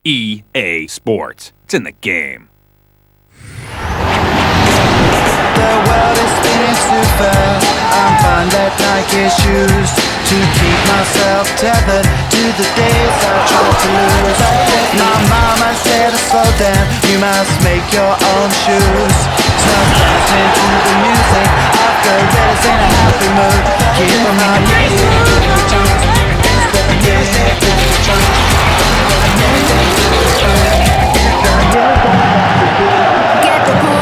EA Sports. It's in the game. The world is spinning too fast. I'm fine that Nike shoes to keep myself tethered to the days I tried to lose. My mama said to slow down, you must make your own shoes. So dancing to the music, after it's in a happy mood. Keep my music to the jump. Music to the jump. Get the cool.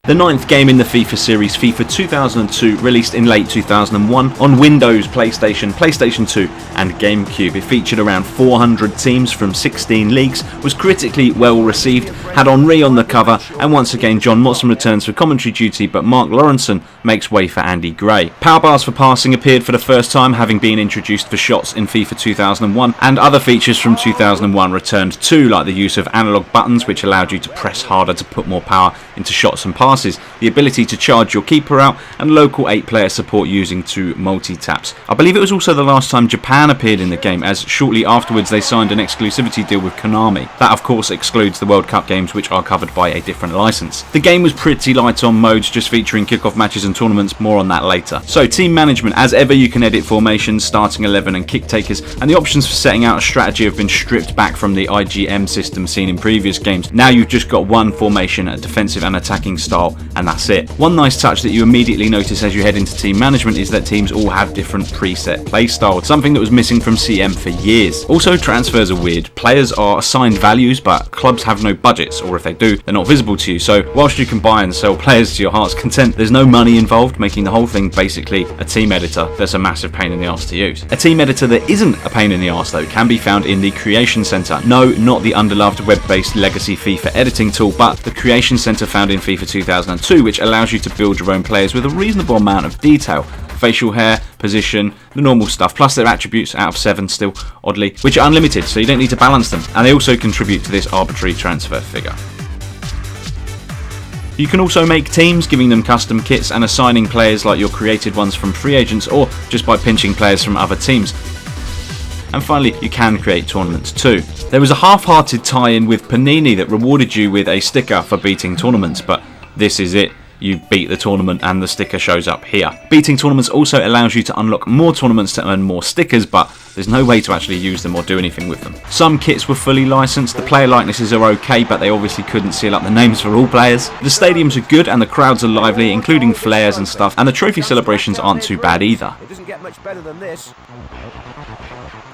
The ninth game in the FIFA series, FIFA 2002, released in late 2001 on Windows, PlayStation, PlayStation 2 and GameCube. It featured around 400 teams from 16 leagues, was critically well received, had Henry on the cover, and once again John Motson returns for commentary duty, but Mark Lawrenson makes way for Andy Gray. Power bars for passing appeared for the first time, having been introduced for shots in FIFA 2001, and other features from 2001 returned too, like the use of analog buttons which allowed you to press harder to put more power into shots and passes, the ability to charge your keeper out, and local 8-player support using 2 multi-taps. I believe it was also the last time Japan appeared in the game, as shortly afterwards they signed an exclusivity deal with Konami. That of course excludes the World Cup games, which are covered by a different license. The game was pretty light on modes, just featuring kickoff matches and tournaments, more on that later. So team management, as ever you can edit formations, starting 11 and kick takers, and the options for setting out a strategy have been stripped back from the IGM system seen in previous games. Now you've just got one formation, a defensive and attacking style, and that's it. One nice touch that you immediately notice as you head into team management is that teams all have different preset play styles, something that was missing from CM for years. Also, transfers are weird. Players are assigned values, but clubs have no budgets, or if they do, they're not visible to you. So whilst you can buy and sell players to your heart's content, there's no money involved, making the whole thing basically a team editor that's a massive pain in the arse to use. A team editor that isn't a pain in the arse though can be found in the Creation Center. No, not the underloved web-based legacy FIFA editing tool, but the Creation Center found in FIFA 2002, which allows you to build your own players with a reasonable amount of detail. Facial hair, position, the normal stuff, plus their attributes out of 7 still, oddly, which are unlimited, so you don't need to balance them, and they also contribute to this arbitrary transfer figure. You can also make teams, giving them custom kits and assigning players like your created ones from free agents, or just by pinching players from other teams. And finally, you can create tournaments too. There was a half-hearted tie-in with Panini that rewarded you with a sticker for beating tournaments, but this is it. You beat the tournament and the sticker shows up here. Beating tournaments also allows you to unlock more tournaments to earn more stickers, but there's no way to actually use them or do anything with them. Some kits were fully licensed, the player likenesses are okay, but they obviously couldn't seal up the names for all players. The stadiums are good and the crowds are lively, including flares and stuff, and the trophy celebrations aren't too bad either. It doesn't get much better than this.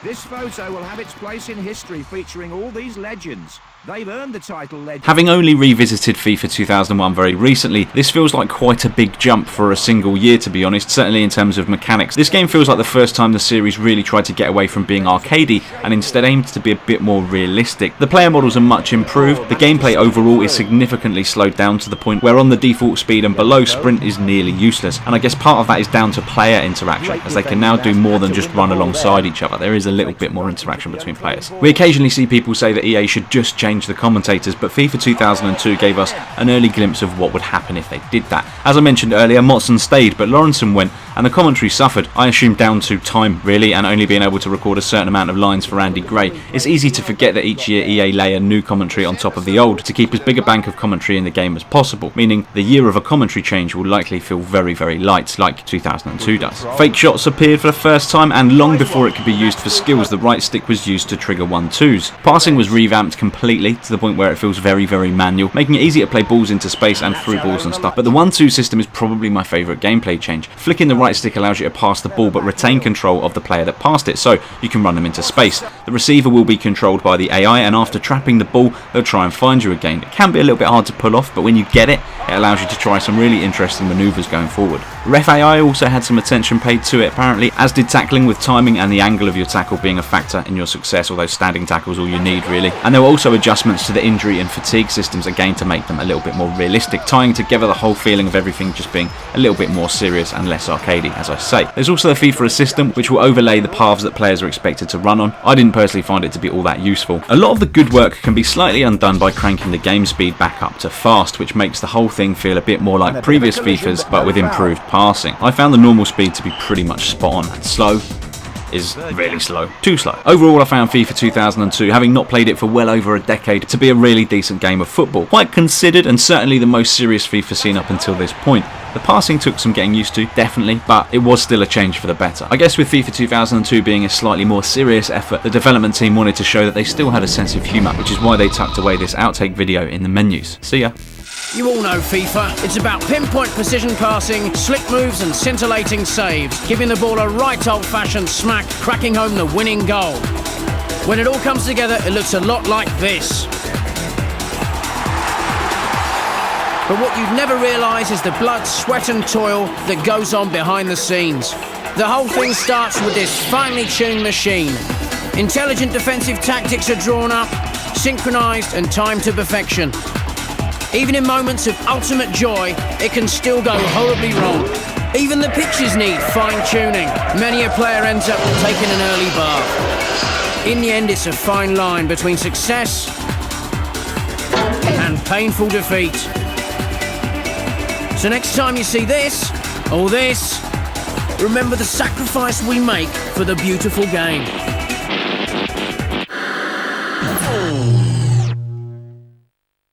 This photo will have its place in history, featuring all these legends. They've earned the title legend. Having only revisited FIFA 2001 very recently, this feels like quite a big jump for a single year, to be honest, certainly in terms of mechanics. This game feels like the first time the series really tried to get away from being arcadey and instead aimed to be a bit more realistic. The player models are much improved, the gameplay overall is significantly slowed down to the point where on the default speed and below, sprint is nearly useless, and I guess part of that is down to player interaction, as they can now do more than just run alongside each other. There is a little bit more interaction between players. We occasionally see people say that EA should just change the commentators, but FIFA 2002 gave us an early glimpse of what would happen if they did that. As I mentioned earlier, Motson stayed, but Lawrenson went, and the commentary suffered, I assume down to time really, and only being able to record a certain amount of lines for Andy Gray. It's easy to forget that each year EA lay a new commentary on top of the old to keep as big a bank of commentary in the game as possible, meaning the year of a commentary change will likely feel very, very light, like 2002 does. Fake shots appeared for the first time, and long before it could be used for skills, the right stick was used to trigger 1-2s. Passing was revamped completely, to the point where it feels very, very manual, making it easy to play balls into space and through balls and stuff, but the 1-2 system is probably my favourite gameplay change. Flicking the right stick allows you to pass the ball but retain control of the player that passed it, so you can run them into space. The receiver will be controlled by the AI, and after trapping the ball, they'll try and find you again. It can be a little bit hard to pull off, but when you get it, it allows you to try some really interesting manoeuvres going forward. Ref AI also had some attention paid to it apparently, as did tackling, with timing and the angle of your tackle being a factor in your success, although standing tackle's all you need really. And there were also adjustments to the injury and fatigue systems, again to make them a little bit more realistic, tying together the whole feeling of everything just being a little bit more serious and less arcadey, as I say. There's also the FIFA Assistant, which will overlay the paths that players are expected to run on. I didn't personally find it to be all that useful. A lot of the good work can be slightly undone by cranking the game speed back up to fast, which makes the whole thing feel a bit more like previous FIFAs but with improved passing. I found the normal speed to be pretty much spot on, and slow is really slow. Too slow. Overall, I found FIFA 2002, having not played it for well over a decade, to be a really decent game of football. Quite considered, and certainly the most serious FIFA seen up until this point. The passing took some getting used to, definitely, but it was still a change for the better. I guess with FIFA 2002 being a slightly more serious effort, the development team wanted to show that they still had a sense of humour, which is why they tucked away this outtake video in the menus. See ya. You all know FIFA. It's about pinpoint precision passing, slick moves and scintillating saves, giving the ball a right old-fashioned smack, cracking home the winning goal. When it all comes together, it looks a lot like this. But what you'd never realise is the blood, sweat and toil that goes on behind the scenes. The whole thing starts with this finely tuned machine. Intelligent defensive tactics are drawn up, synchronised and timed to perfection. Even in moments of ultimate joy, it can still go horribly wrong. Even the pitches need fine-tuning. Many a player ends up taking an early bath. In the end, it's a fine line between success and painful defeat. So next time you see this, or this, remember the sacrifice we make for the beautiful game.